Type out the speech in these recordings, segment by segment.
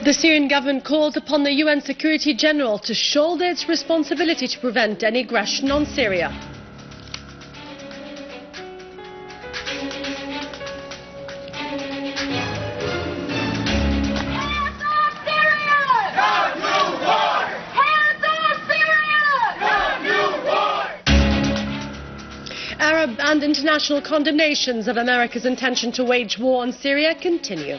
The Syrian government called upon the UN Security General to shoulder its responsibility to prevent any aggression on Syria. Arab and international condemnations of America's intention to wage war on Syria continue.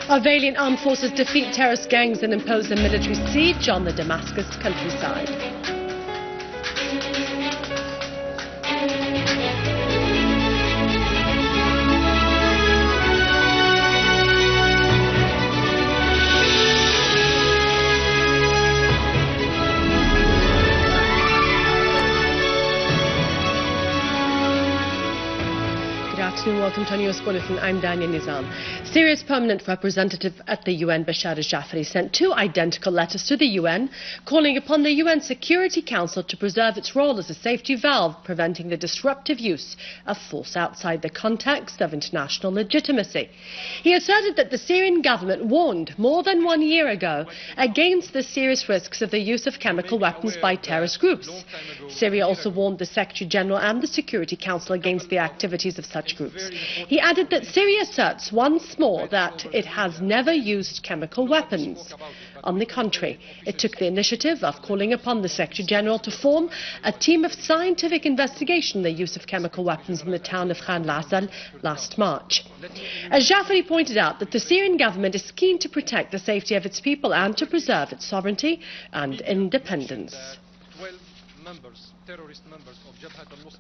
Our valiant armed forces defeat terrorist gangs and impose a military siege on the Damascus countryside. Welcome to our news bulletin. I'm Dania Nizam. Syria's permanent representative at the UN, Bashar al-Jafari, sent 2 identical letters to the UN calling upon the UN Security Council to preserve its role as a safety valve, preventing the disruptive use of force outside the context of international legitimacy. He asserted that the Syrian government warned more than 1 year ago against the serious risks of the use of chemical weapons by terrorist groups. Syria also warned the Secretary General and the Security Council against the activities of such groups. He added that Syria asserts once more that it has never used chemical weapons. On the contrary, it took the initiative of calling upon the Secretary General to form a team of scientific investigation of the use of chemical weapons in the town of Khan al-Asal last March. Al-Jafari pointed out that the Syrian government is keen to protect the safety of its people and to preserve its sovereignty and independence. 12 terrorist members of Jabhat al-Nusra.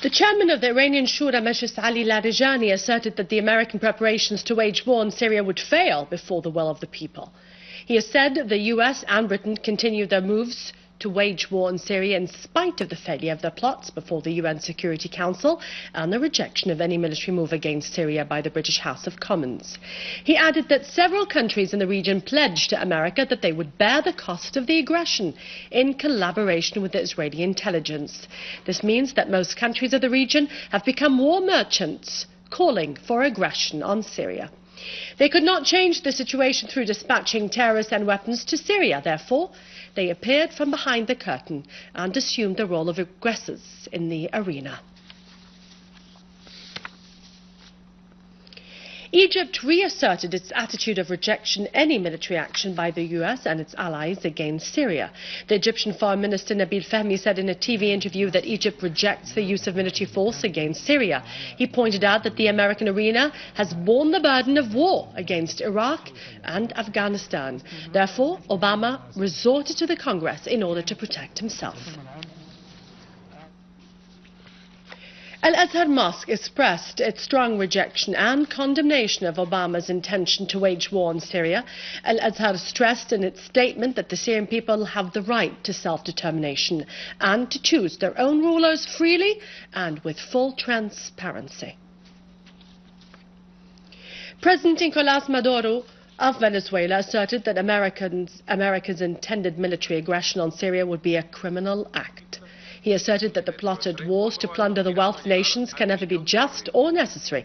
The chairman of the Iranian Shura, Majlis Ali Larijani, asserted that the American preparations to wage war in Syria would fail before the will of the people. He has said the US and Britain continue their moves to wage war in Syria in spite of the failure of their plots before the UN Security Council and the rejection of any military move against Syria by the British House of Commons. He added that several countries in the region pledged to America that they would bear the cost of the aggression in collaboration with the Israeli intelligence. This means that most countries of the region have become war merchants, calling for aggression on Syria. They could not change the situation through dispatching terrorists and weapons to Syria. Therefore, they appeared from behind the curtain and assumed the role of aggressors in the arena. Egypt reasserted its attitude of rejection any military action by the US and its allies against Syria. The Egyptian Foreign Minister Nabil Fahmy said in a TV interview that Egypt rejects the use of military force against Syria. He pointed out that the American arena has borne the burden of war against Iraq and Afghanistan. Therefore, Obama resorted to the Congress in order to protect himself. Al-Azhar Mosque expressed its strong rejection and condemnation of Obama's intention to wage war on Syria. Al-Azhar stressed in its statement that the Syrian people have the right to self-determination and to choose their own rulers freely and with full transparency. President Nicolás Maduro of Venezuela asserted that America's intended military aggression on Syria would be a criminal act. He asserted that the plotted wars to plunder the wealth of nations can never be just or necessary.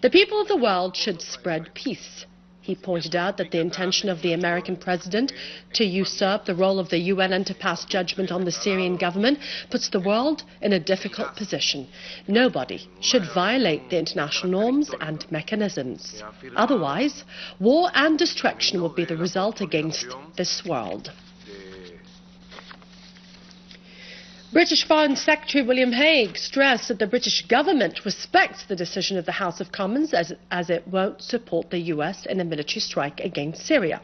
The people of the world should spread peace. He pointed out that the intention of the American president to usurp the role of the UN and to pass judgment on the Syrian government puts the world in a difficult position. Nobody should violate the international norms and mechanisms. Otherwise, war and destruction will be the result against this world. British Foreign Secretary William Hague stressed that the British government respects the decision of the House of Commons as it won't support the US in a military strike against Syria.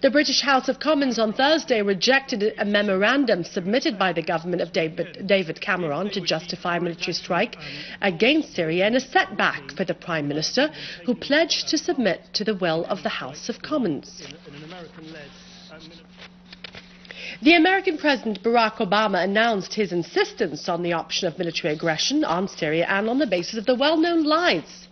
The British House of Commons on Thursday rejected a memorandum submitted by the government of David Cameron to justify a military strike against Syria in a setback for the Prime Minister, who pledged to submit to the will of the House of Commons. The American President Barack Obama announced his insistence on the option of military aggression on Syria and on the basis of the well-known lies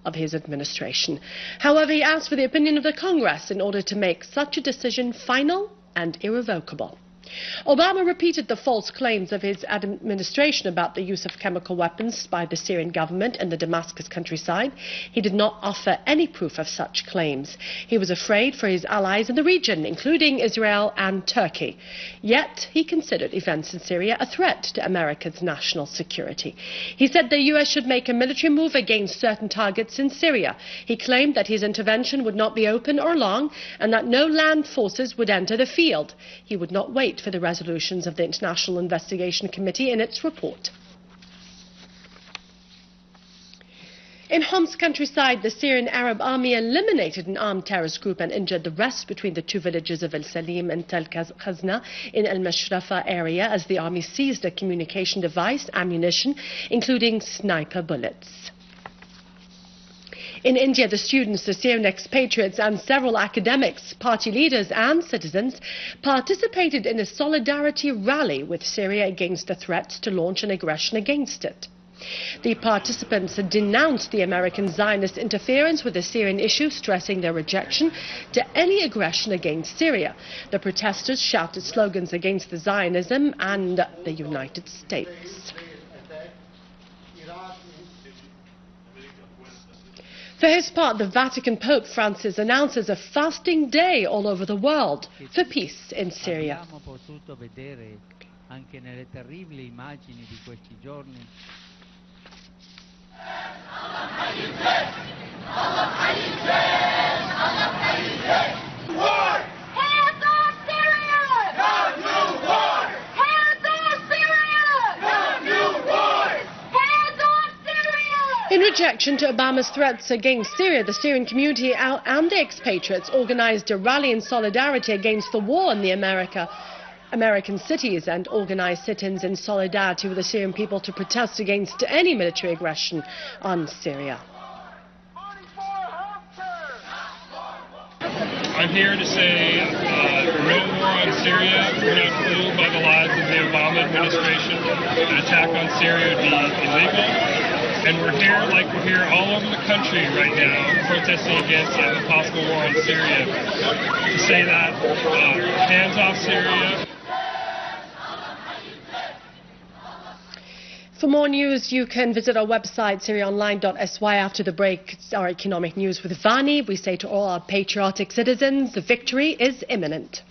of his administration. However, he asked for the opinion of the Congress in order to make such a decision final and irrevocable. Obama repeated the false claims of his administration about the use of chemical weapons by the Syrian government in the Damascus countryside. He did not offer any proof of such claims. He was afraid for his allies in the region, including Israel and Turkey. Yet he considered events in Syria a threat to America's national security. He said the US should make a military move against certain targets in Syria. He claimed that his intervention would not be open or long and that no land forces would enter the field. He would not wait for the resolutions of the International Investigation Committee in its report. In Hom's countryside, the Syrian Arab army eliminated an armed terrorist group and injured the rest between the two villages of El Salim and Tel Khazna in El Mashrafa area as the army seized a communication device, ammunition, including sniper bullets. In India, the students, the Syrian expatriates and several academics, party leaders and citizens participated in a solidarity rally with Syria against the threats to launch an aggression against it. The participants denounced the American Zionist interference with the Syrian issue, stressing their rejection to any aggression against Syria. The protesters shouted slogans against the Zionism and the United States. For his part, the Vatican Pope Francis announces a fasting day all over the world for peace in Syria. In rejection to Obama's threats against Syria, the Syrian community and the expatriates organized a rally in solidarity against the war in the American cities and organized sit-ins in solidarity with the Syrian people to protest against any military aggression on Syria. I'm here to say no war on Syria. We're not fooled by the lies of the Obama administration. An attack on Syria would be illegal. And we're here, like we're here all over the country right now, protesting against a possible war on Syria. To say that, hands off Syria. For more news, you can visit our website, syriaonline.sy. After the break, it's our economic news with Vani. We say to all our patriotic citizens, the victory is imminent.